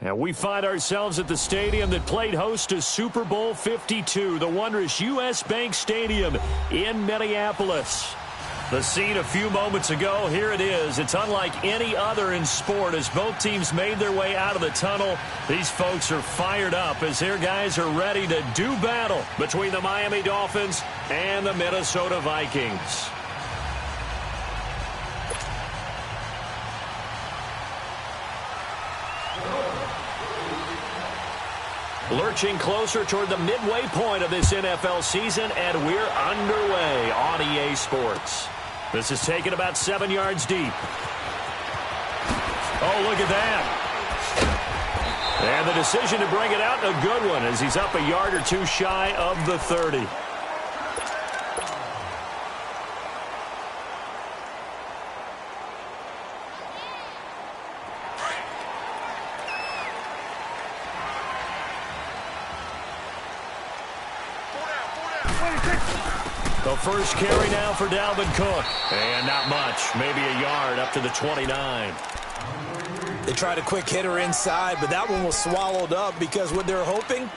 And we find ourselves at the stadium that played host to Super Bowl 52, the wondrous U.S. Bank Stadium in Minneapolis. The scene a few moments ago, here it is. It's unlike any other in sport as both teams made their way out of the tunnel. These folks are fired up as their guys are ready to do battle between the Miami Dolphins and the Minnesota Vikings. Lurching closer toward the midway point of this NFL season, and we're underway on EA Sports. This is taken about 7 yards deep. Oh, look at that. And the decision to bring it out, a good one, as he's up a yard or two shy of the 30. The first carry now for Dalvin Cook. And not much. Maybe a yard up to the 29. They tried a quick hitter inside, but that one was swallowed up because what they're hoping,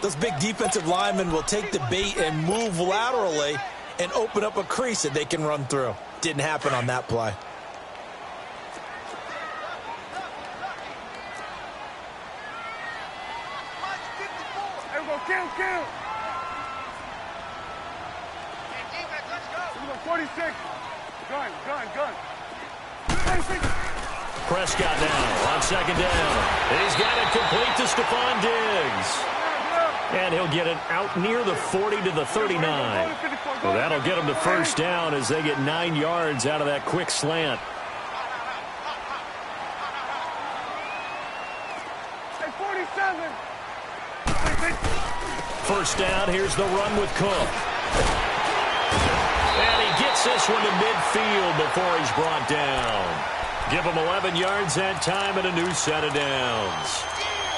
those big defensive linemen will take the bait and move laterally and open up a crease that they can run through. Didn't happen on that play. Kill. 46. Gun. 46. Prescott now on second down. He's got it complete to Stephon Diggs. And he'll get it out near the 40 to the 39. Well, that'll get him the first down as they get 9 yards out of that quick slant. Hey, 47. First down, here's the run with Cook. And he gets this one to midfield before he's brought down. Give him 11 yards that time and a new set of downs.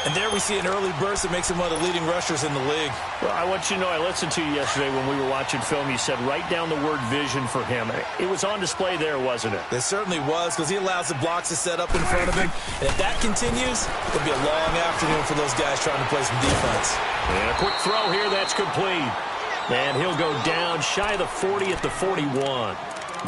And there we see an early burst that makes him one of the leading rushers in the league. Well, I want you to know, I listened to you yesterday when we were watching film. You said write down the word vision for him. It was on display there, wasn't it? It certainly was, because he allows the blocks to set up in front of him. And if that continues, it'll be a long afternoon for those guys trying to play some defense. And a quick throw here, that's complete. And he'll go down shy of the 40 at the 41.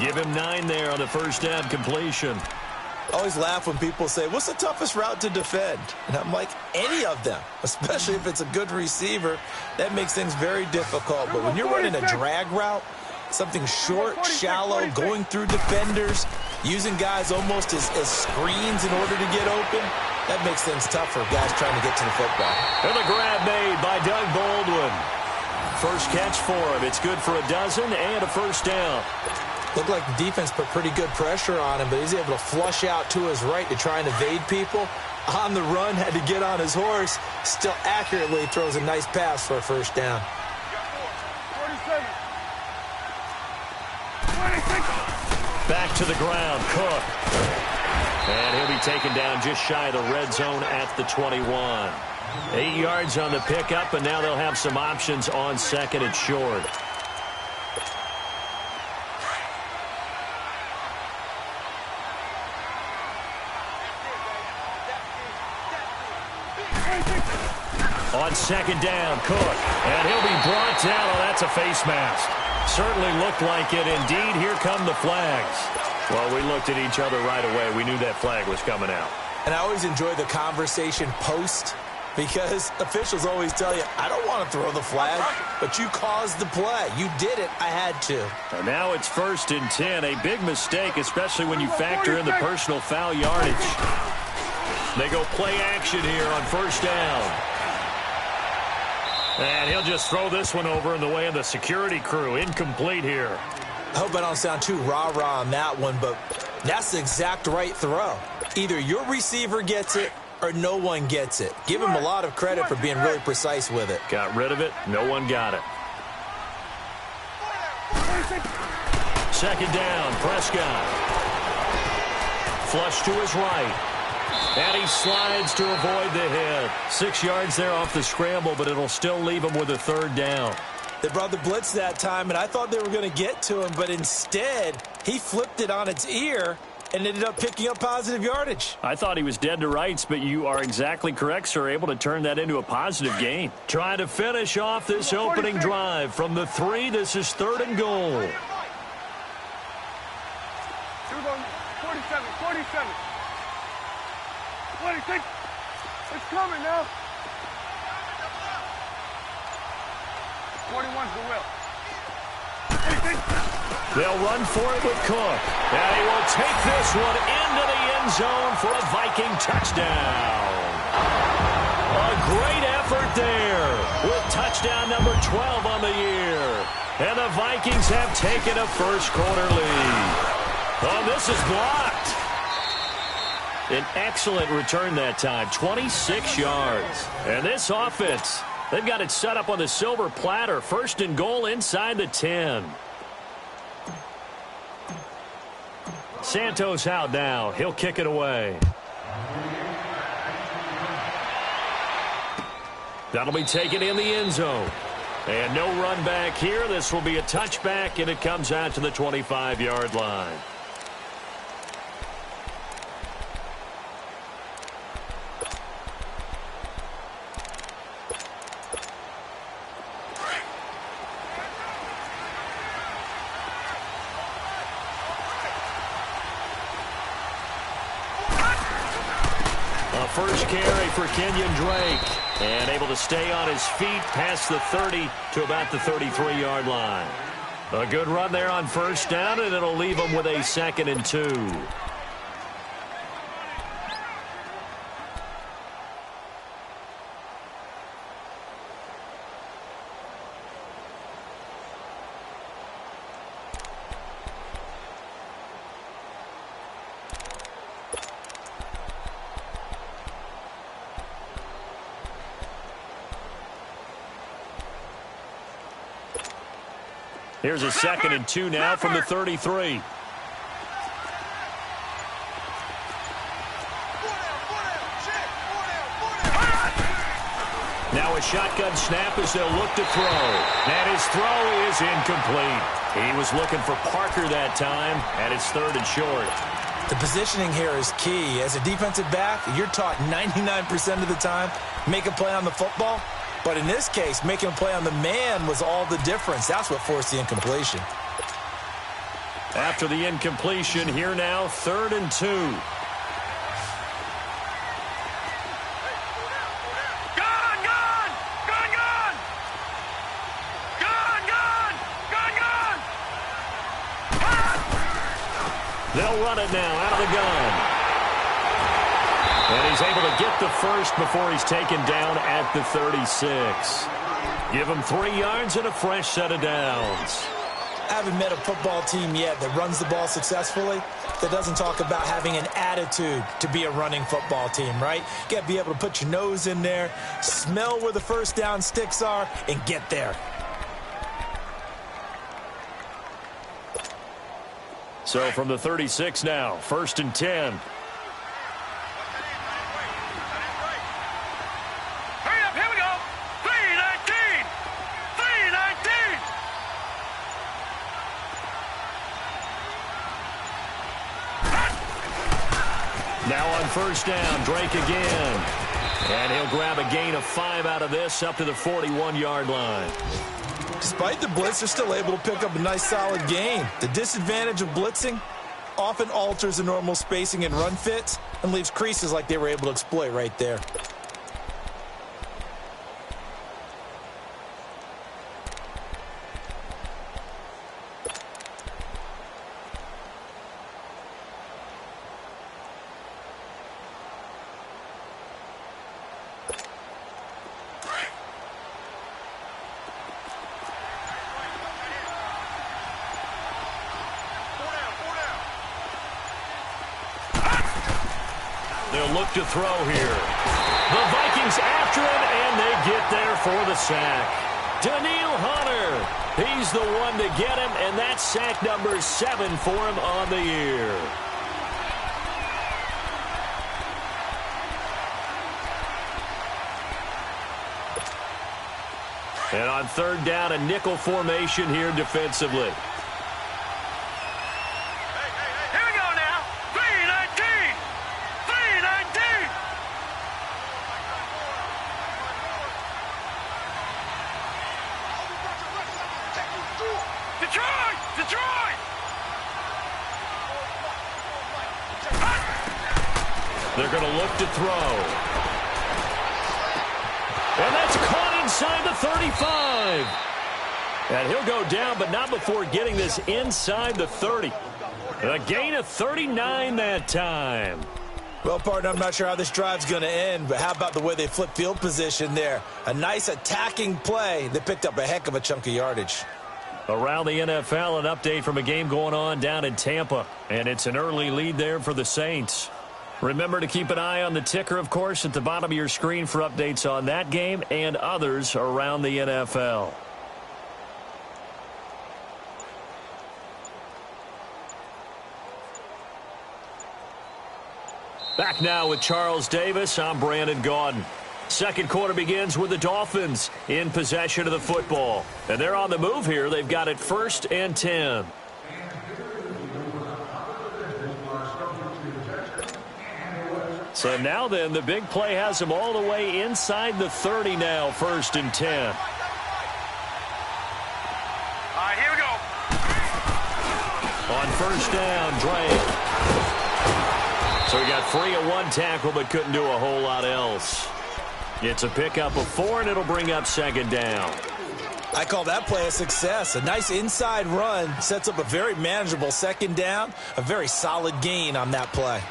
Give him 9 there on the first down completion. I always laugh when people say, what's the toughest route to defend? And I'm like, any of them, especially if it's a good receiver. That makes things very difficult. But when you're running a drag route, something short, shallow, going through defenders, using guys almost as screens in order to get open, that makes things tough for guys trying to get to the football. And the grab made by Doug Baldwin. First catch for him. It's good for a dozen and a first down. Looked like the defense put pretty good pressure on him, but he's able to flush out to his right to try and evade people. On the run, had to get on his horse. Still accurately throws a nice pass for a first down. 47. Back to the ground, Cook. And he'll be taken down just shy of the red zone at the 21. 8 yards on the pickup, and now they'll have some options on second and short. On second down, Cook. And he'll be brought down. Oh, that's a face mask. Certainly looked like it. Indeed, here come the flags. Well, we looked at each other right away. We knew that flag was coming out. And I always enjoy the conversation post, because officials always tell you, I don't want to throw the flag, but you caused the play. You did it. I had to. And now it's 1st and 10. A big mistake, especially when you factor in the personal foul yardage. They go play action here on first down. And he'll just throw this one over in the way of the security crew. Incomplete here. I hope I don't sound too rah-rah on that one, but that's the exact right throw. Either your receiver gets it or no one gets it. Give him a lot of credit for being really precise with it. Got rid of it. No one got it. Second down, Prescott. Flush to his right. And he slides to avoid the hit. 6 yards there off the scramble, but it'll still leave him with a third down. They brought the blitz that time, and I thought they were going to get to him, but instead, he flipped it on its ear and ended up picking up positive yardage. I thought he was dead to rights, but you are exactly correct, sir. Able to turn that into a positive gain. Trying to finish off this opening drive from the 3. This is 3rd and goal. 47, 47. 26. It's coming now. 41's the will. 26. They'll run for it with Cook. And he will take this one into the end zone for a Viking touchdown. A great effort there with touchdown number 12 on the year. And the Vikings have taken a first-quarter lead. Oh, this is blocked. An excellent return that time, 26 yards. And this offense, they've got it set up on the silver platter. 1st and goal inside the 10. Santos out now. He'll kick it away. That'll be taken in the end zone. And no run back here. This will be a touchback, and it comes out to the 25-yard line. First carry for Kenyon Drake. And able to stay on his feet past the 30 to about the 33-yard line. A good run there on 1st down, and it'll leave him with a 2nd and 2. Here's a 2nd and 2 now from the 33. Now a shotgun snap as they'll look to throw. And his throw is incomplete. He was looking for Parker that time, and it's 3rd and short. The positioning here is key. As a defensive back, you're taught 99% of the time, make a play on the football. But in this case, making a play on the man was all the difference. That's what forced the incompletion. After the incompletion, here now, 3rd and 2. They'll run it now out of the gun. And he's able to get the first before he's taken down at the 36. Give him 3 yards and a fresh set of downs. I haven't met a football team yet that runs the ball successfully that doesn't talk about having an attitude to be a running football team, right? You got to be able to put your nose in there, smell where the first down sticks are, and get there. So from the 36 now, 1st and 10. Now on 1st down, Drake again. And he'll grab a gain of 5 out of this up to the 41-yard line. Despite the blitz, they're still able to pick up a nice solid gain. The disadvantage of blitzing often alters the normal spacing and run fits and leaves creases like they were able to exploit right there. They'll look to throw here. The Vikings after him, and they get there for the sack. Daniil Hunter, he's the one to get him, and that's sack number 7 for him on the year. And on 3rd down, a nickel formation here defensively. Here we go now. 3 Detroit! They're going to look to throw. And that's caught inside the 35. And he'll go down, but not before getting this inside the 30. A gain of 39 that time. Well, partner, I'm not sure how this drive's going to end, but how about the way they flip field position there? A nice attacking play. They picked up a heck of a chunk of yardage. Around the NFL, an update from a game going on down in Tampa. And it's an early lead there for the Saints. Remember to keep an eye on the ticker, of course, at the bottom of your screen for updates on that game and others around the NFL. Back now with Charles Davis. I'm Brandon Gaudin. Second quarter begins with the Dolphins in possession of the football. And they're on the move here. They've got it 1st and 10. So now then, the big play has them all the way inside the 30 now, 1st and 10. All right, here we go. On 1st down, Drake. So he got free of one tackle but couldn't do a whole lot else. It's a pickup of 4, and it'll bring up 2nd down. I call that play a success. A nice inside run sets up a very manageable 2nd down. A very solid gain on that play.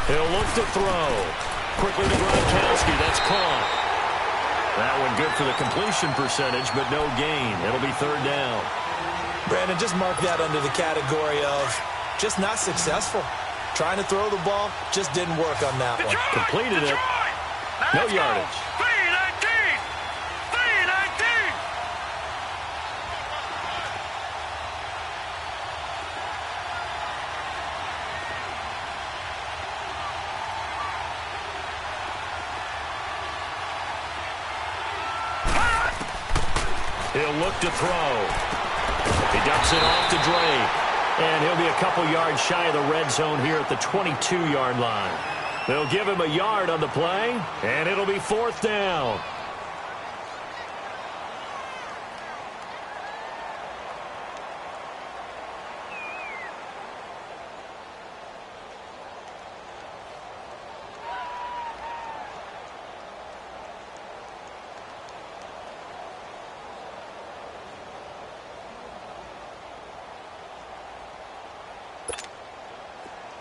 He'll look to throw. Quickly to Gronkowski. That's caught. That one good for the completion percentage, but no gain. It'll be 3rd down. Brandon, just mark that under the category of just not successful. Trying to throw the ball, just didn't work on that one. Completed it. No yardage. He'll look to throw. He dumps it off to Drake. And he'll be a couple yards shy of the red zone here at the 22-yard line. They'll give him a yard on the play, and it'll be 4th down.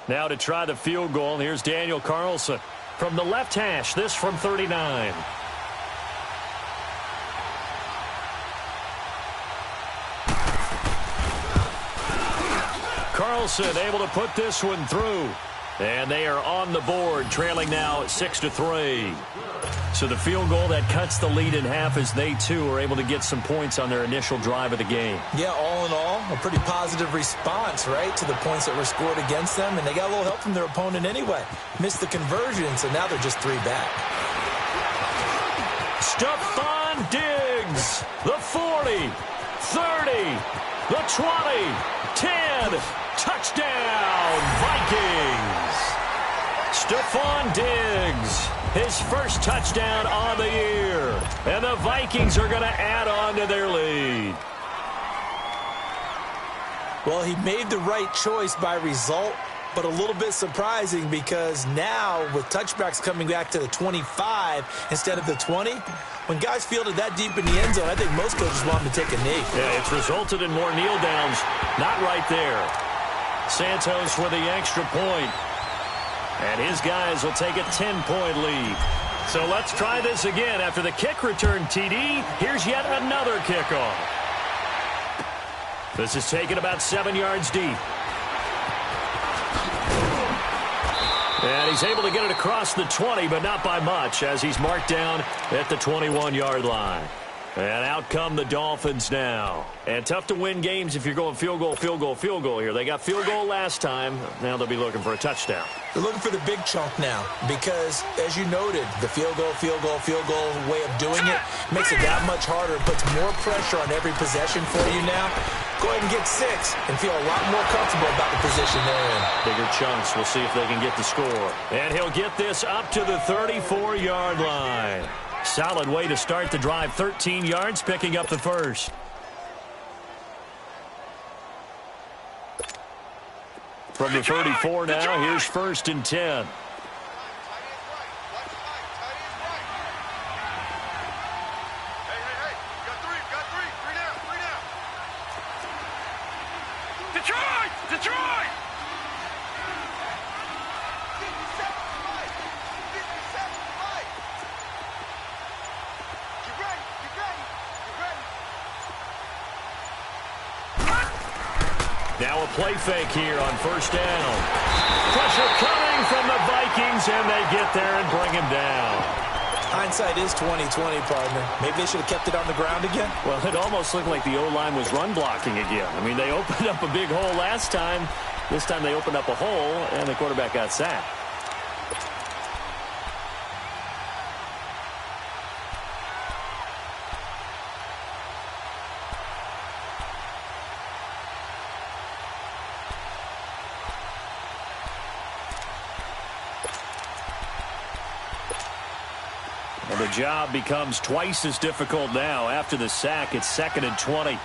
Now to try the field goal, here's Daniel Carlson. From the left hash, this from 39. Carlson able to put this one through. And they are on the board, trailing now 6-3. So the field goal that cuts the lead in half as they, too, are able to get some points on their initial drive of the game. Yeah, all in all, a pretty positive response, right, to the points that were scored against them. And they got a little help from their opponent anyway. Missed the conversion, so now they're just 3 back. Stephon Diggs, the 40, 30, the 20, 10, touchdown, Vikings. Stephon Diggs, his first touchdown on the year. And the Vikings are going to add on to their lead. Well, he made the right choice by result, but a little bit surprising because now with touchbacks coming back to the 25 instead of the 20, when guys fielded that deep in the end zone, I think most coaches want them to take a knee. Yeah, it's resulted in more kneel downs. Not right there. Santos with the extra point. And his guys will take a 10-point lead. So let's try this again. After the kick return TD, here's yet another kickoff. This is taken about 7 yards deep. And he's able to get it across the 20, but not by much, as he's marked down at the 21-yard line. And out come the Dolphins now. And tough to win games if you're going field goal, field goal, field goal here. They got field goal last time. Now they'll be looking for a touchdown. They're looking for the big chunk now because, as you noted, the field goal way of doing it makes it that much harder and puts more pressure on every possession for you now. Go ahead and get 6 and feel a lot more comfortable about the position they're in. Bigger chunks. We'll see if they can get the score. And he'll get this up to the 34-yard line. Solid way to start the drive. 13 yards, picking up the first. From the 34 now, here's 1st and 10. Detroit! Now a play fake here on 1st down. Pressure coming from the Vikings, and they get there and bring him down. Hindsight is 20/20, partner. Maybe they should have kept it on the ground again. Well, it almost looked like the O-line was run blocking again. I mean, they opened up a big hole last time. This time they opened up a hole, and the quarterback got sacked. And the job becomes twice as difficult now. After the sack, it's 2nd and 20.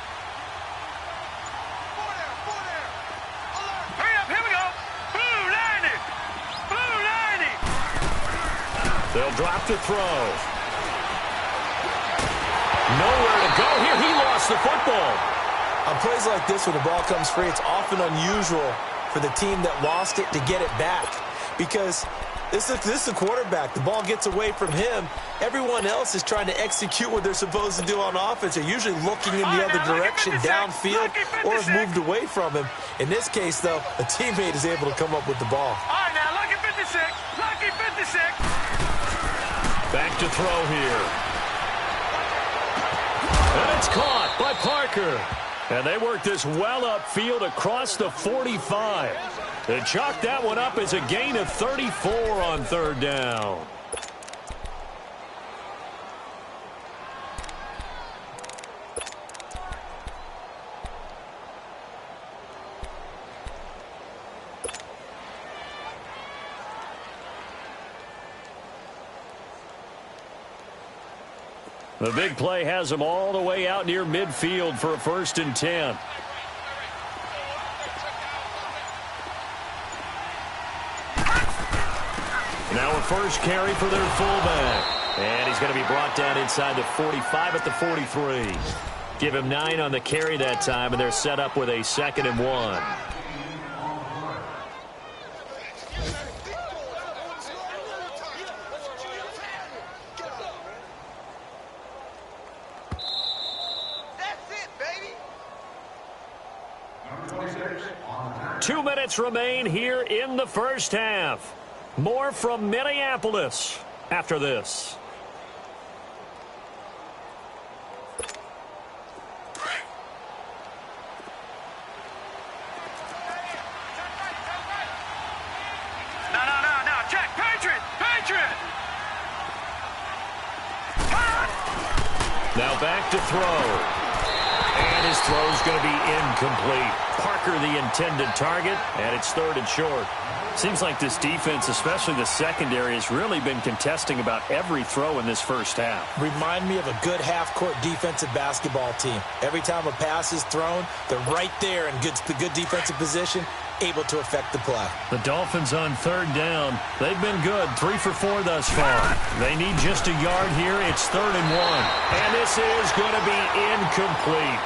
Hurry up, here we go. Blue 90. Blue 90. They'll drop to throw. Nowhere to go here. He lost the football. On plays like this, when the ball comes free, it's often unusual for the team that lost it to get it back. Because this is the quarterback. The ball gets away from him. Everyone else is trying to execute what they're supposed to do on offense. They're usually looking in the other direction, downfield, or have moved away from him. In this case, though, a teammate is able to come up with the ball. All right, now, lucky 56. Lucky 56. Back to throw here. And it's caught by Parker. And they work this well upfield across the 45. They chalk that one up as a gain of 34 on 3rd down. The big play has them all the way out near midfield for a 1st and 10. Now a first carry for their fullback. And he's going to be brought down inside the 45 at the 43. Give him 9 on the carry that time, and they're set up with a 2nd and 1. That's it, baby. 2 minutes remain here in the first half. More from Minneapolis after this. No. Check. Patriot. Now back to throw. And his throw's going to be incomplete. Parker the intended target, and it's 3rd and short. Seems like this defense, especially the secondary, has really been contesting about every throw in this first half. Remind me of a good half-court defensive basketball team. Every time a pass is thrown, they're right there in good defensive position, able to affect the play. The Dolphins on 3rd down. They've been good, 3 for 4 thus far. They need just a yard here. It's 3rd and 1. And this is going to be incomplete.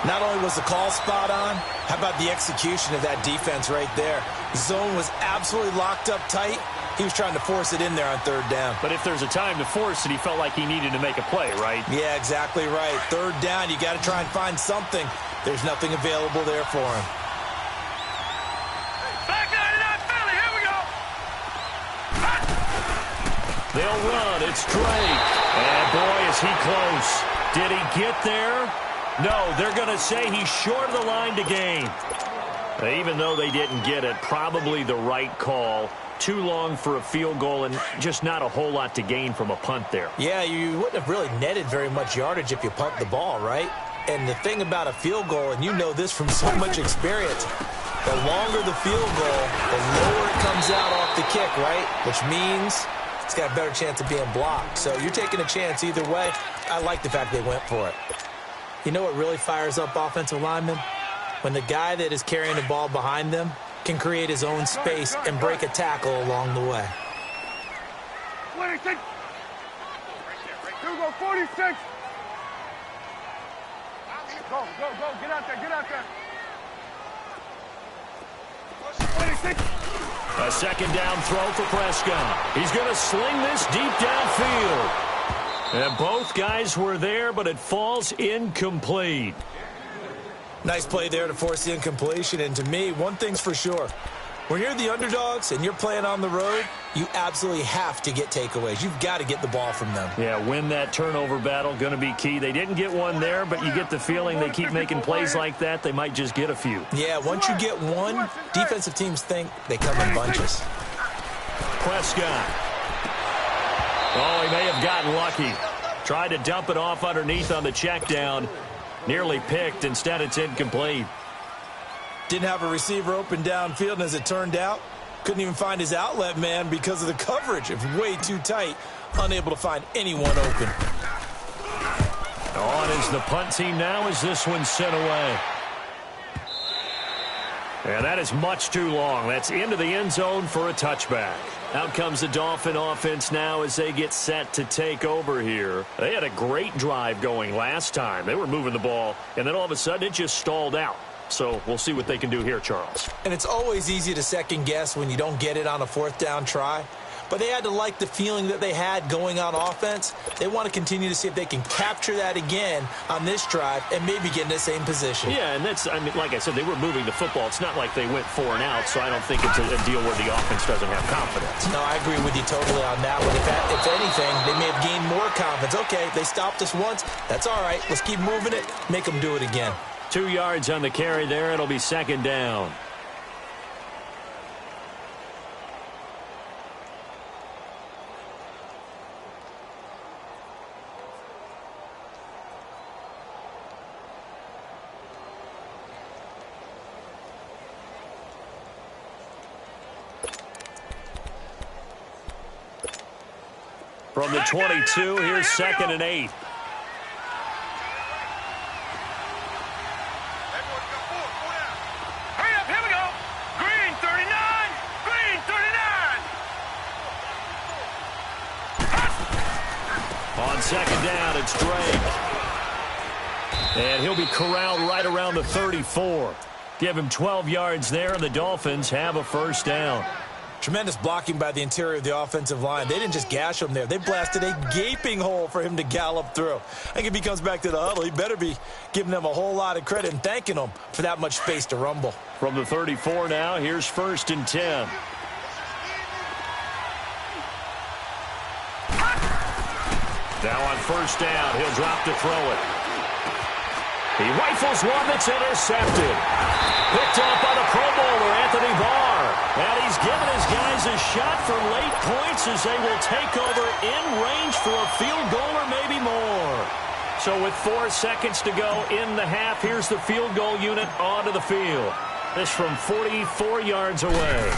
Not only was the call spot on, how about the execution of that defense right there? The zone was absolutely locked up tight. He was trying to force it in there on 3rd down. But if there's a time to force it, he felt like he needed to make a play, right? Yeah, exactly right. 3rd down, you got to try and find something. There's nothing available there for him. Back 99 Philly. Here we go. They'll run. It's Drake. And boy, is he close. Did he get there? No, they're going to say he's short of the line to gain. Even though they didn't get it, probably the right call. Too long for a field goal and just not a whole lot to gain from a punt there. Yeah, you wouldn't have really netted very much yardage if you punt the ball, right? And the thing about a field goal, and you know this from so much experience, the longer the field goal, the lower it comes out off the kick, right? Which means it's got a better chance of being blocked. So you're taking a chance either way. I like the fact they went for it. You know what really fires up offensive linemen? When the guy that is carrying the ball behind them can create his own space and break a tackle along the way. 26. Here we go, 46. Go, go, go. Get out there, get out there. 26. A second down throw for Prescott. He's going to sling this deep downfield. And both guys were there, but it falls incomplete. Nice play there to force the incompletion. And to me, one thing's for sure. When you're the underdogs and you're playing on the road, you absolutely have to get takeaways. You've got to get the ball from them. Yeah, win that turnover battle, going to be key. They didn't get one there, but you get the feeling they keep making plays like that, they might just get a few. Yeah, once you get one, defensive teams think they come in bunches. Prescott. Oh, he may have gotten lucky. Tried to dump it off underneath on the check down. Nearly picked. Instead, it's incomplete. Didn't have a receiver open downfield, and as it turned out, couldn't even find his outlet man because of the coverage. It was way too tight, unable to find anyone open. On is the punt team now as this one's sent away. And that is much too long. That's into the end zone for a touchback. Out comes the Dolphin offense now as they get set to take over here. They had a great drive going last time. They were moving the ball, and then all of a sudden it just stalled out. So we'll see what they can do here, Charles. And it's always easy to second guess when you don't get it on a fourth down try. But they had to like the feeling that they had going on offense. They want to continue to see if they can capture that again on this drive and maybe get in the same position. Yeah, and that's, I mean, like I said, they were moving the football. It's not like they went 4 and out, so I don't think it's a deal where the offense doesn't have confidence. No, I agree with you totally on that one. If anything, they may have gained more confidence. Okay, they stopped us once. That's all right. Let's keep moving it. Make them do it again. 2 yards on the carry there. It'll be second down. From the 22, here's second and 8. Hurry up, here we go. Green 39. Green 39. On second down, it's Drake. And he'll be corralled right around the 34. Give him 12 yards there, and the Dolphins have a first down. Tremendous blocking by the interior of the offensive line. They didn't just gash him there. They blasted a gaping hole for him to gallop through. I think if he comes back to the huddle, he better be giving them a whole lot of credit and thanking them for that much space to rumble. From the 34 now, here's first and 10. Now on first down, he'll drop to throw it. He rifles one that's intercepted. Picked off by the Pro Bowler, Anthony Barr. And he's given his guys a shot for late points as they will take over in range for a field goal or maybe more. So with 4 seconds to go in the half, here's the field goal unit onto the field. This from 44 yards away.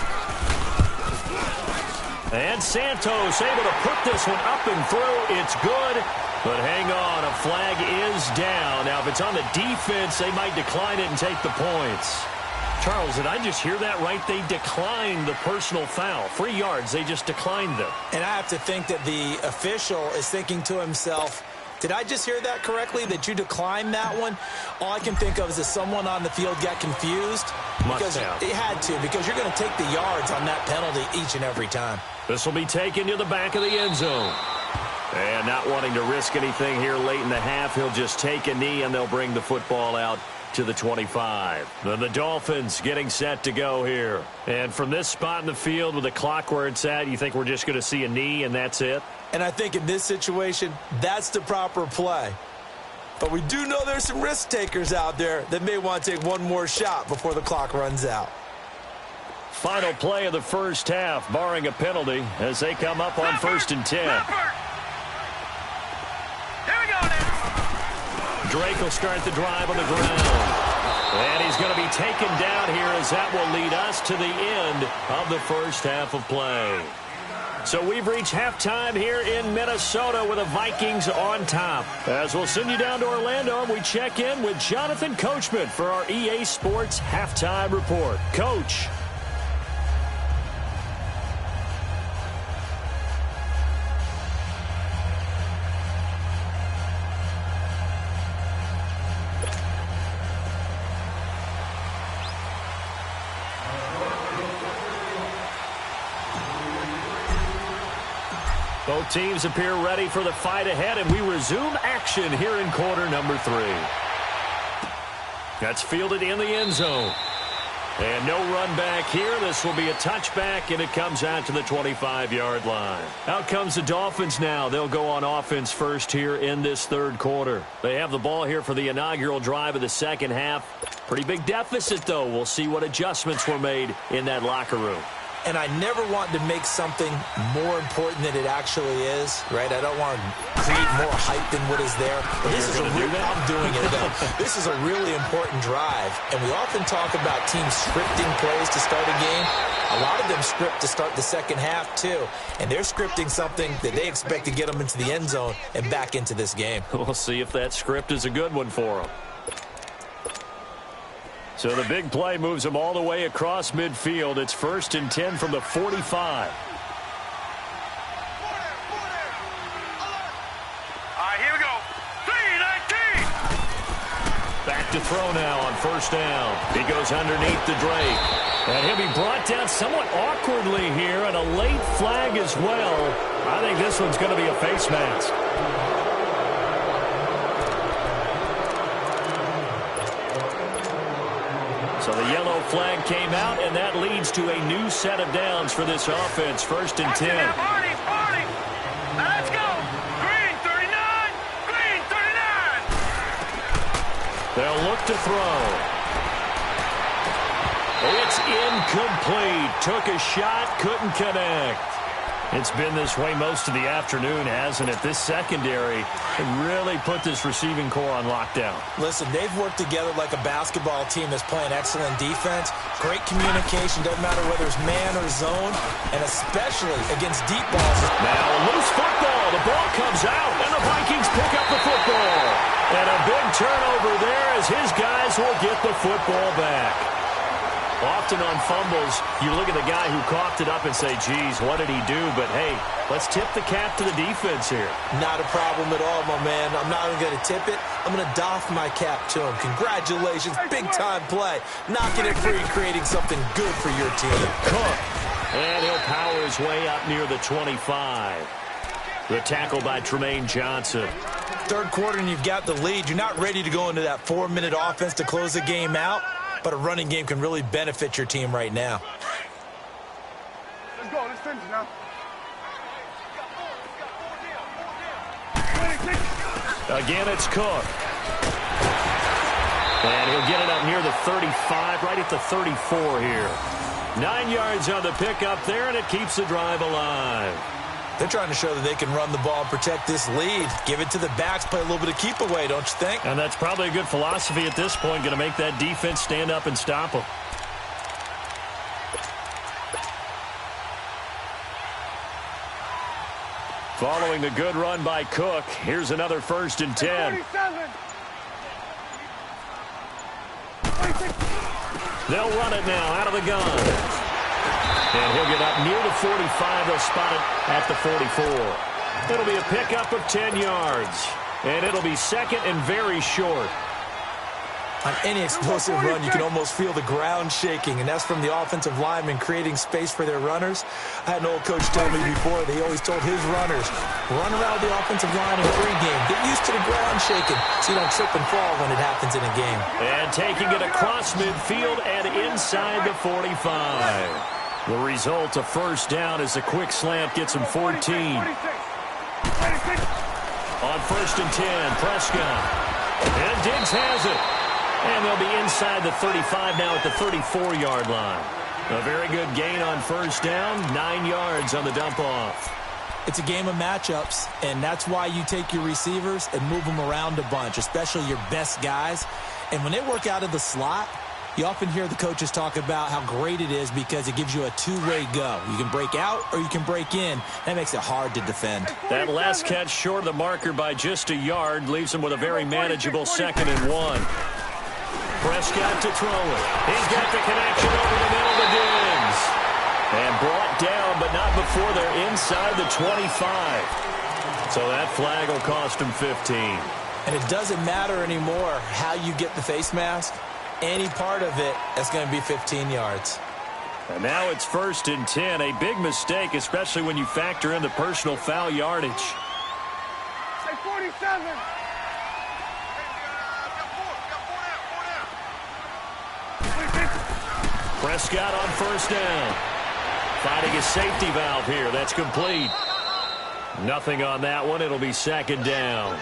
And Santos able to put this one up and through. It's good. But hang on, a flag is down. Now, if it's on the defense, they might decline it and take the points. Charles, did I just hear that right? They declined the personal foul. 3 yards, they just declined them. And I have to think that the official is thinking to himself, did I just hear that correctly, that you declined that one? All I can think of is that someone on the field got confused. Must have. It had to, because you're going to take the yards on that penalty each and every time. This will be taken to the back of the end zone. And not wanting to risk anything here late in the half, he'll just take a knee and they'll bring the football out to the 25. The Dolphins getting set to go here. And from this spot in the field with the clock where it's at, you think we're just going to see a knee and that's it? And I think in this situation, that's the proper play. But we do know there's some risk takers out there that may want to take one more shot before the clock runs out. Final play of the first half, barring a penalty, as they come up on 1st and 10. Here we go now. Drake will start the drive on the ground. And he's going to be taken down here as that will lead us to the end of the first half of play. So we've reached halftime here in Minnesota with the Vikings on top. As we'll send you down to Orlando, and we check in with Jonathan Coachman for our EA Sports Halftime Report. Coach. Both teams appear ready for the fight ahead, and we resume action here in quarter number 3. That's fielded in the end zone. And no run back here. This will be a touchback, and it comes out to the 25-yard line. Out comes the Dolphins now. They'll go on offense first here in this third quarter. They have the ball here for the inaugural drive of the second half. Pretty big deficit, though. We'll see what adjustments were made in that locker room. And I never want to make something more important than it actually is, right? I don't want to create more hype than what is there. But this is I'm doing it, though. This is a really important drive. And we often talk about teams scripting plays to start a game. A lot of them script to start the second half, too. And they're scripting something that they expect to get them into the end zone and back into this game. We'll see if that script is a good one for them. So the big play moves them all the way across midfield. It's 1st and 10 from the 45. All right, here we go. 3-19. Back to throw now on 1st down. He goes underneath the Drake. And he'll be brought down somewhat awkwardly here, and a late flag as well. I think this one's going to be a face mask. So the yellow flag came out, and that leads to a new set of downs for this offense. 1st and 10. Party. Now let's go. Green 39. Green 39. They'll look to throw. It's incomplete. Took a shot, couldn't connect. It's been this way most of the afternoon, hasn't it? This secondary really put this receiving core on lockdown. Listen, they've worked together like a basketball team that's playing excellent defense. Great communication, doesn't matter whether it's man or zone, and especially against deep balls. Now a loose football. The ball comes out, and the Vikings pick up the football. And a big turnover there as his guys will get the football back. Often on fumbles, you look at the guy who coughed it up and say, geez, what did he do? But, hey, let's tip the cap to the defense here. Not a problem at all, my man. I'm not even going to tip it. I'm going to doff my cap to him. Congratulations. Big-time play. Knocking it free, creating something good for your team. Cook. And he'll power his way up near the 25. The tackle by Tremaine Johnson. Third quarter, and you've got the lead. You're not ready to go into that 4-minute offense to close the game out. But a running game can really benefit your team right now. Let's go. Let's finish now. Again, it's Cook. And he'll get it up near the 35, right at the 34 here. 9 yards on the pickup there, and it keeps the drive alive. They're trying to show that they can run the ball and protect this lead. Give it to the backs, play a little bit of keep away, don't you think? And that's probably a good philosophy at this point, going to make that defense stand up and stop them. Following the good run by Cook, here's another 1st and 10. They'll run it now out of the gun. And he'll get up near the 45. They'll spot it at the 44. It'll be a pickup of 10 yards. And it'll be 2nd and very short. On any explosive run, you can almost feel the ground shaking, and that's from the offensive linemen creating space for their runners. I had an old coach tell me before, they always told his runners, run around the offensive line in pregame. Get used to the ground shaking so you don't trip and fall when it happens in a game. And taking it across midfield and inside the 45. The result, a 1st down as a quick slant gets him 14. On 1st and 10, Prescott. And Diggs has it. And they'll be inside the 35 now at the 34-yard line. A very good gain on first down, 9 yards on the dump-off. It's a game of matchups, and that's why you take your receivers and move them around a bunch, especially your best guys. And when they work out of the slot, you often hear the coaches talk about how great it is because it gives you a two-way go. You can break out or you can break in. That makes it hard to defend. That last catch short of the marker by just a yard leaves him with a very manageable 2nd and 1. Prescott to throw it. He's got the connection over the middle to Diggs. And brought down, but not before they're inside the 25. So that flag will cost him 15. And it doesn't matter anymore how you get the face mask. Any part of it is going to be 15 yards. And now it's 1st and 10. A big mistake, especially when you factor in the personal foul yardage. Say 47. Prescott on 1st down. Finding a safety valve here. That's complete. Nothing on that one. It'll be 2nd down.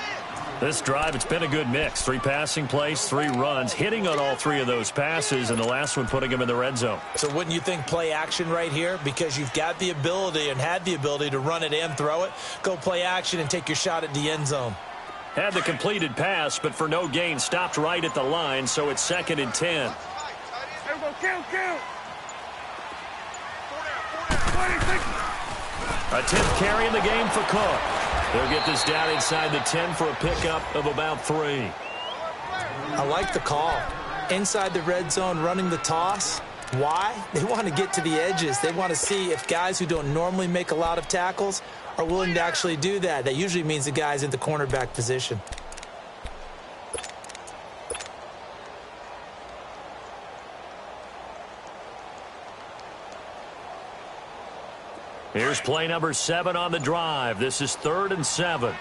This drive, it's been a good mix. 3 passing plays, 3 runs, hitting on all 3 of those passes, and the last one putting him in the red zone. So wouldn't you think play action right here? Because you've got the ability and had the ability to run it and throw it. Go play action and take your shot at the end zone. Had the completed pass, but for no gain, stopped right at the line, so it's 2nd and 10. There we go, kill. A 10th carry in the game for Cook. They'll get this down inside the 10 for a pickup of about 3. I like the call. Inside the red zone, running the toss. Why? They want to get to the edges. They want to see if guys who don't normally make a lot of tackles are willing to actually do that. That usually means the guy's in the cornerback position. Here's play number 7 on the drive. This is 3rd and 7.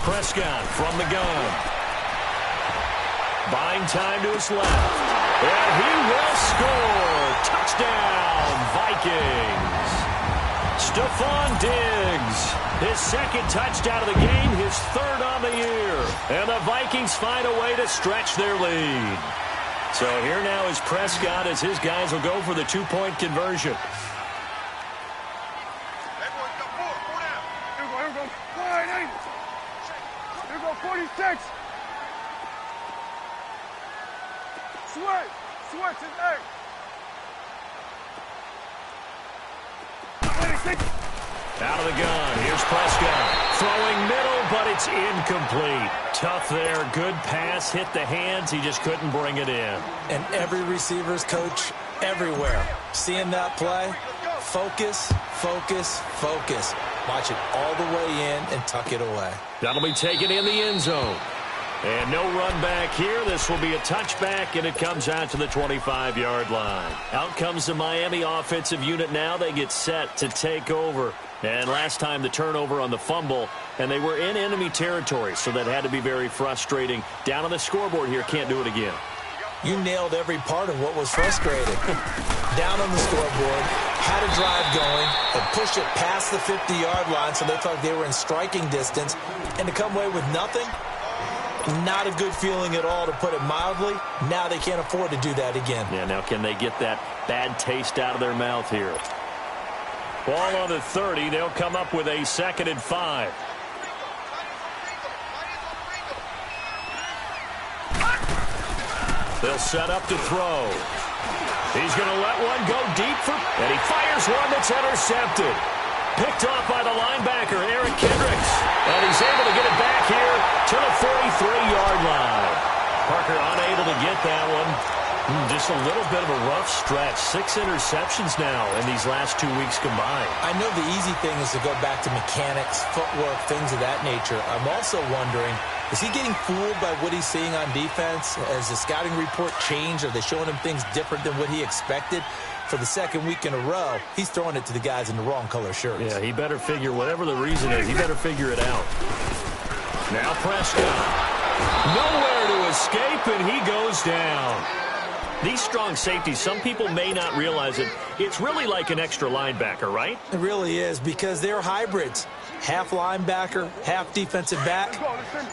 Prescott from the gun. Buying time to his left. And he will score. Touchdown, Vikings. Stephon Diggs. His 2nd touchdown of the game, his 3rd on the year. And the Vikings find a way to stretch their lead. So here now is Prescott as his guys will go for the 2-point conversion. Here we go. 46. Switch is 8. 26. Out of the gun. Here's Prescott. Throwing middle, but it's incomplete. Tough there. Good pass. Hit the hands. He just couldn't bring it in. And every receiver's coach everywhere. Seeing that play, focus. Watch it all the way in and tuck it away. That'll be taken in the end zone. And no run back here. This will be a touchback, and it comes out to the 25-yard line. Out comes the Miami offensive unit now. They get set to take over. And last time the turnover on the fumble, and they were in enemy territory, so that had to be very frustrating. Down on the scoreboard here, can't do it again. You nailed every part of what was frustrating. Down on the scoreboard, had a drive going, and pushed it past the 50-yard line so they thought they were in striking distance, and to come away with nothing, not a good feeling at all, to put it mildly. Now they can't afford to do that again. Yeah, now can they get that bad taste out of their mouth here? Ball on the 30. They'll come up with a 2nd and 5. They'll set up to throw. He's going to let one go deep and he fires one that's intercepted. Picked off by the linebacker, Eric Kendricks. And he's able to get it back here to the 43-yard line. Parker unable to get that one. Just a little bit of a rough stretch. 6 interceptions now in these last 2 weeks combined. I know the easy thing is to go back to mechanics, footwork, things of that nature. I'm also wondering, is he getting fooled by what he's seeing on defense? Has the scouting report changed? Are they showing him things different than what he expected? For the 2nd week in a row, he's throwing it to the guys in the wrong color shirts. Yeah, he better figure, whatever the reason is, he better figure it out. Now Prescott. Nowhere to escape, and he goes down. These strong safeties, some people may not realize it. It's really like an extra linebacker, right? It really is, because they're hybrids. Half linebacker, half defensive back.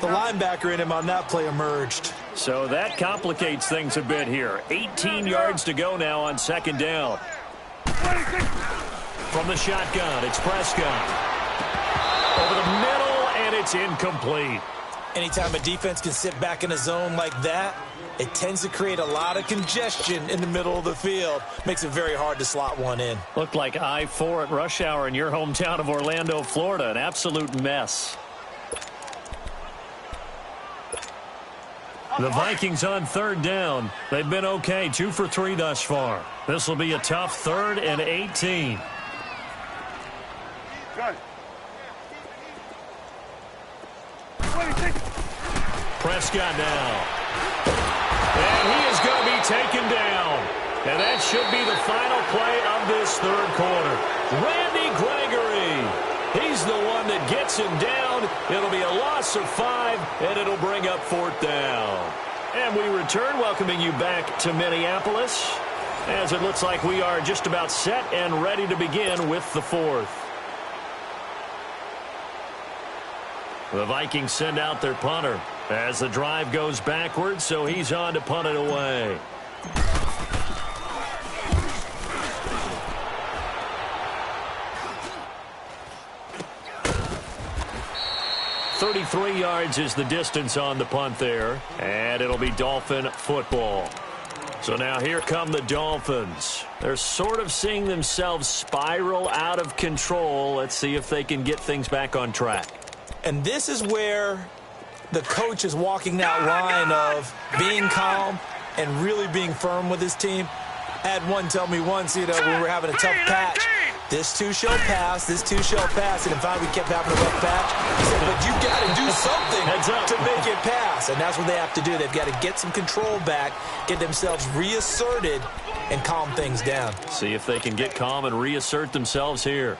The linebacker in him on that play emerged. So that complicates things a bit here. 18 yards to go now on second down. From the shotgun, it's Prescott. Over the middle, and it's incomplete. Anytime a defense can sit back in a zone like that, it tends to create a lot of congestion in the middle of the field. Makes it very hard to slot one in. Looked like I-4 at rush hour in your hometown of Orlando, Florida. An absolute mess. The Vikings on third down. They've been okay, 2 for 3 thus far. This will be a tough 3rd and 18. Good. Prescott now. And he is going to be taken down. And that should be the final play of this third quarter. Randy Gregory. He's the one that gets him down. It'll be a loss of 5, and it'll bring up 4th down. And we return, welcoming you back to Minneapolis, as it looks like we are just about set and ready to begin with the 4th. The Vikings send out their punter as the drive goes backwards, so he's on to punt it away. "33 yards is the distance on the punt there, and it'll be Dolphin football. So now here come the Dolphins. They're sort of seeing themselves spiral out of control. Let's see if they can get things back on track. And this is where the coach is walking that line of being calm and really being firm with his team. I had one tell me once, when we were having a tough patch, this too shall pass, this too shall pass. And in fact, we kept having a rough patch. He said, but you got to do something to make it pass. And that's what they have to do. They've got to get some control back, get themselves reasserted, and calm things down. See if they can get calm and reassert themselves here.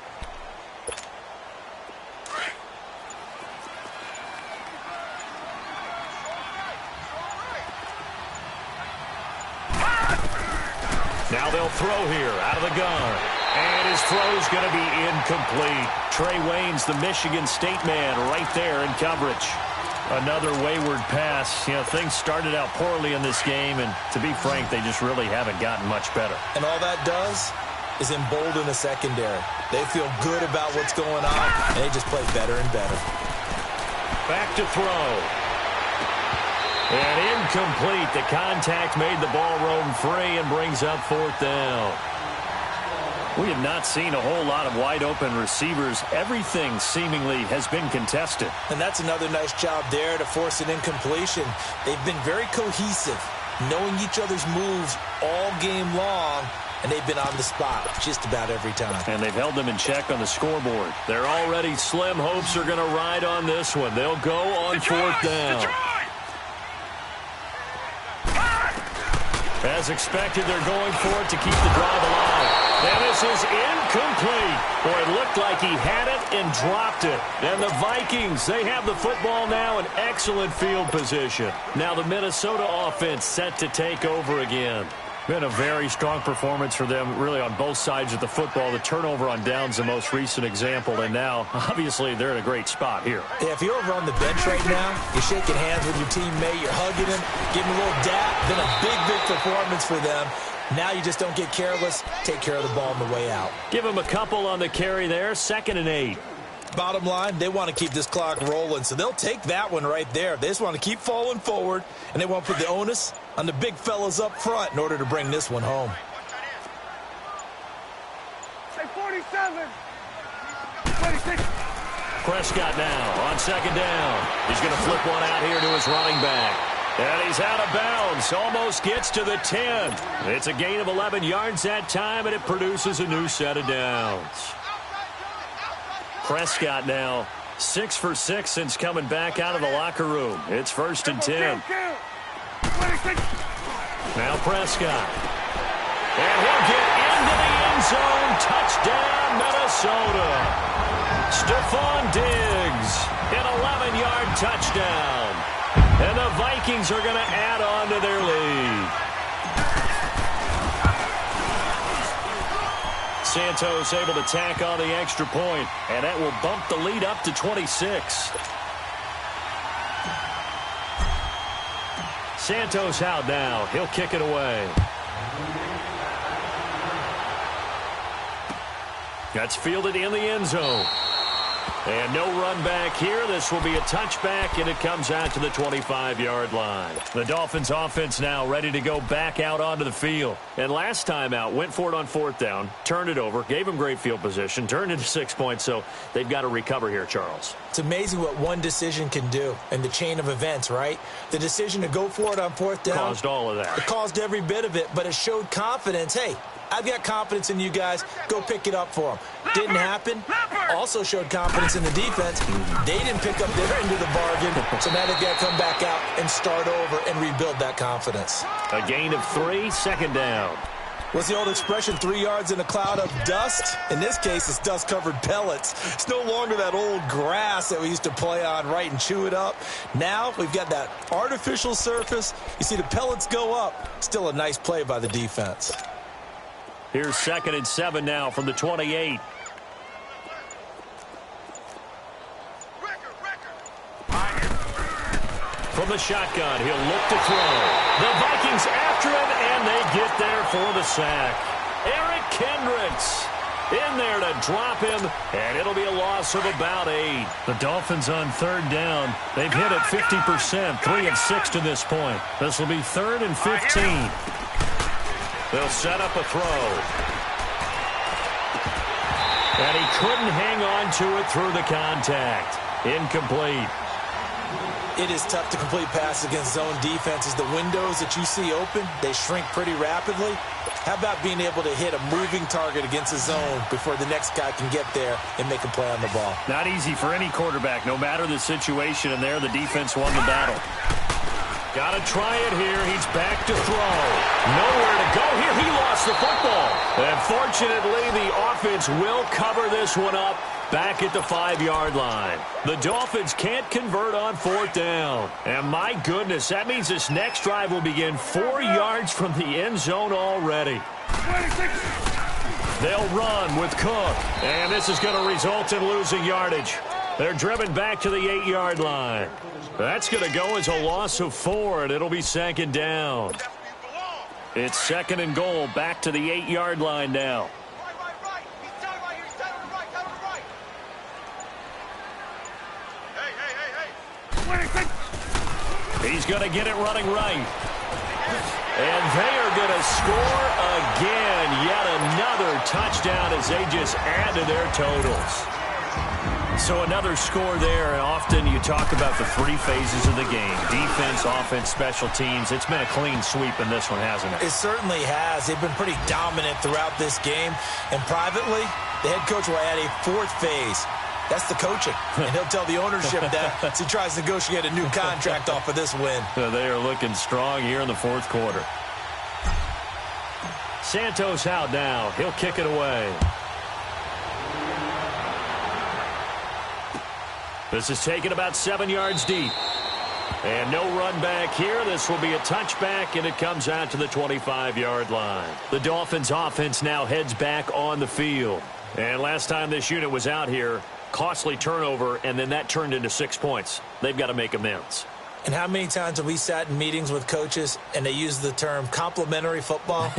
Now they'll throw here out of the gun. And his throw's going to be incomplete. Trey Wayne's the Michigan State man right there in coverage. Another wayward pass. Things started out poorly in this game, and to be frank, they just really haven't gotten much better. And all that does is embolden the secondary. They feel good about what's going on, and they just play better and better. Back to throw. And incomplete. The contact made the ball roam free and brings up 4th down. We have not seen a whole lot of wide-open receivers. Everything seemingly has been contested. And that's another nice job there to force an incompletion. They've been very cohesive, knowing each other's moves all game long, and they've been on the spot just about every time. And they've held them in check on the scoreboard. They're already slim hopes are going to ride on this one. They'll go on 4th down. As expected, they're going for it to keep the drive alive. And this is incomplete. Boy, it looked like he had it and dropped it. And the Vikings, they have the football now in excellent field position. Now the Minnesota offense set to take over again. Been a very strong performance for them, really, on both sides of the football. The turnover on downs, the most recent example, and now, obviously, they're in a great spot here. Yeah, if you're over on the bench right now, you're shaking hands with your teammate, you're hugging him, giving him a little dap. Been a big, big performance for them. Now you just don't get careless. Take care of the ball on the way out. Give him a couple on the carry there. 2nd and 8. Bottom line, they want to keep this clock rolling, so they'll take that one right there. They just want to keep falling forward, and they want to put the onus on the big fellas up front in order to bring this one home. Say 47. 26. Prescott now on 2nd down. He's going to flip one out here to his running back. And he's out of bounds. Almost gets to the 10. It's a gain of 11 yards that time, and it produces a new set of downs. Prescott now 6 for 6 since coming back out of the locker room. It's 1st and 10. Now Prescott. And he'll get into the end zone. Touchdown, Minnesota. Stephon Diggs, an 11-yard touchdown. And the Vikings are going to add on to their lead. Santos able to tack on the extra point, and that will bump the lead up to 26. Santos out now. He'll kick it away. That's fielded in the end zone. And no run back here. This will be a touchback, and it comes out to the 25-yard line. The Dolphins offense now ready to go back out onto the field. And last time out, went for it on fourth down, turned it over, gave them great field position, turned into 6 points, so they've got to recover here, Charles. It's amazing what one decision can do in the chain of events, right? The decision to go for it on fourth down. Caused all of that. It caused every bit of it, but it showed confidence. Hey, I've got confidence in you guys. Go pick it up for them. Didn't happen. Also showed confidence in the defense. They didn't pick up their end of the bargain, so now they've got to come back out and start over and rebuild that confidence. A gain of 3, second down. What's the old expression, 3 yards in a cloud of dust? In this case, it's dust-covered pellets. It's no longer that old grass that we used to play on, right, and chew it up. Now we've got that artificial surface. You see the pellets go up. Still a nice play by the defense. Here's 2nd and 7 now from the 28. From the shotgun, he'll look to throw. The Vikings after him, and they get there for the sack. Eric Kendricks in there to drop him, and it'll be a loss of about 8. The Dolphins on third down. They've hit it 50%, 3 of 6 to this point. This will be 3rd and 15. They'll set up a throw. And he couldn't hang on to it through the contact. Incomplete. It is tough to complete passes against zone defenses. The windows that you see open, they shrink pretty rapidly. How about being able to hit a moving target against a zone before the next guy can get there and make a play on the ball? Not easy for any quarterback, no matter the situation, and there the defense won the battle. Got to try it here. He's back to throw. Nowhere to go here. He lost the football. And fortunately, the offense will cover this one up back at the 5-yard line. The Dolphins can't convert on fourth down. And my goodness, that means this next drive will begin 4 yards from the end zone already. 26. They'll run with Cook. And this is going to result in losing yardage. They're driven back to the 8-yard line. That's going to go as a loss of 4, and it'll be 2nd down. It's 2nd and goal, back to the 8-yard line now. Right. He's down right here. He's down on the right. Down on the right. Hey. He's going to get it running right. And they are going to score again. Yet another touchdown as they just add to their totals. So another score there, and often you talk about the 3 phases of the game. Defense, offense, special teams. It's been a clean sweep in this one, hasn't it? It certainly has. They've been pretty dominant throughout this game. And privately, the head coach will add a 4th phase. That's the coaching. And he'll tell the ownership that as he tries to negotiate a new contract off of this win. They are looking strong here in the 4th quarter. Santos out now. He'll kick it away. This is taken about 7 yards deep. And no run back here. This will be a touchback, and it comes out to the 25-yard line. The Dolphins offense now heads back on the field. And last time this unit was out here, costly turnover, and then that turned into 6 points. They've got to make amends. And how many times have we sat in meetings with coaches and they use the term complementary football?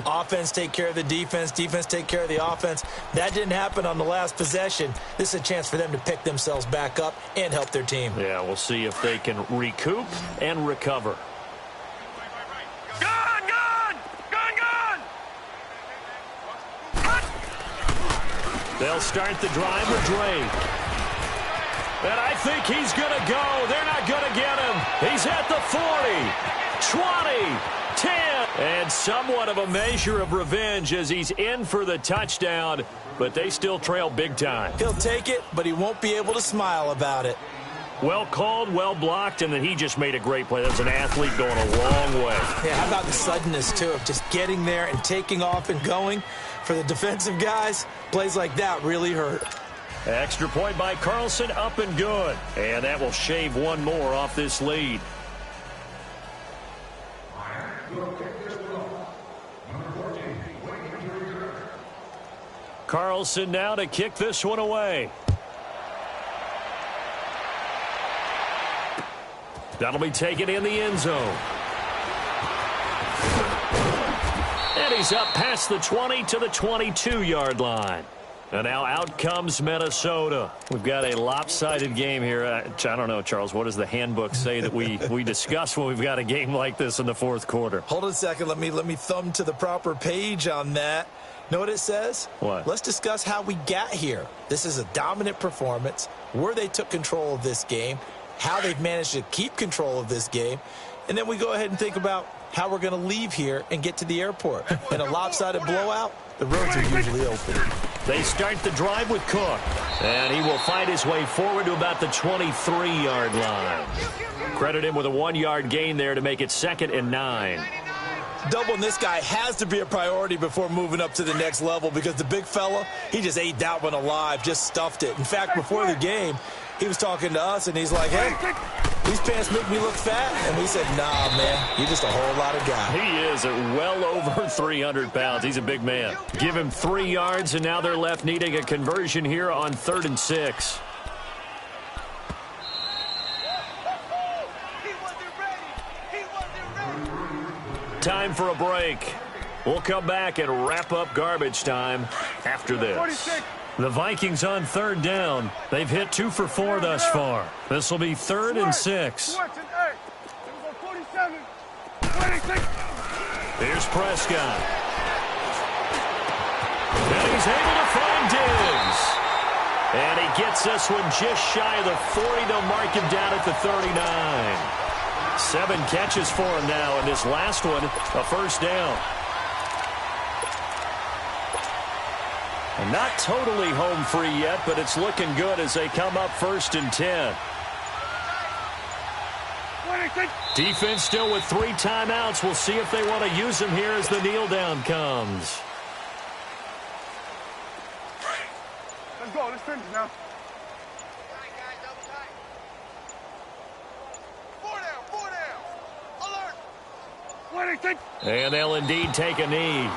Offense take care of the defense, defense take care of the offense. That didn't happen on the last possession. This is a chance for them to pick themselves back up and help their team. Yeah, we'll see if they can recoup and recover. They'll start the drive with Drake. And I think he's going to go. They're not going to get him. He's at the 40, 20, 10. And somewhat of a measure of revenge as he's in for the touchdown. But they still trail big time. He'll take it, but he won't be able to smile about it. Well called, well blocked, and then he just made a great play. That was an athlete going a long way. Yeah, how about the suddenness, too, of just getting there and taking off and going? For the defensive guys, plays like that really hurt. Extra point by Carlson, up and good. And that will shave one more off this lead. Carlson now to kick this one away. That'll be taken in the end zone. And he's up past the 20 to the 22-yard line. And now out comes Minnesota. We've got a lopsided game here. I don't know, Charles, what does the handbook say that we discuss when we've got a game like this in the fourth quarter? Hold on a second. Let me thumb to the proper page on that. Know what it says? What? Let's discuss how we got here. This is a dominant performance, where they took control of this game, how they've managed to keep control of this game, and then we go ahead and think about how we're going to leave here and get to the airport. In a lopsided blowout, the roads are usually open. They start the drive with Cook, and he will find his way forward to about the 23-yard line. Credit him with a 1-yard gain there to make it 2nd and 9. Doubling this guy has to be a priority before moving up to the next level, because the big fella, he just ate that one alive, just stuffed it. In fact, before the game, he was talking to us, and he's like, hey, these pants make me look fat. And we said, nah, man, you're just a whole lot of guy. He is at well over 300 pounds. He's a big man. Give him 3 yards, and now they're left needing a conversion here on 3rd and 6. Time for a break. We'll come back and wrap up garbage time after this. The Vikings on 3rd down. They've hit 2 for 4 thus far. This will be 3rd and 6. Here's Prescott. And he's able to find Diggs. And he gets this one just shy of the 40. They'll mark him down at the 39. 7 catches for him now, and this last one, a first down. And not totally home free yet, but it's looking good as they come up 1st and 10. Defense still with 3 timeouts. We'll see if they want to use them here as the kneel down comes. Let's go. Let's finish now. And they'll indeed take a knee.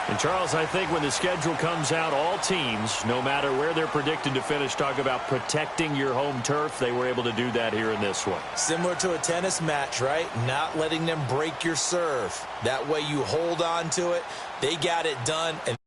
And Charles, I think when the schedule comes out, all teams, no matter where they're predicted to finish, talk about protecting your home turf. They were able to do that here in this one. Similar to a tennis match, right? Not letting them break your serve. That way you hold on to it. They got it done. And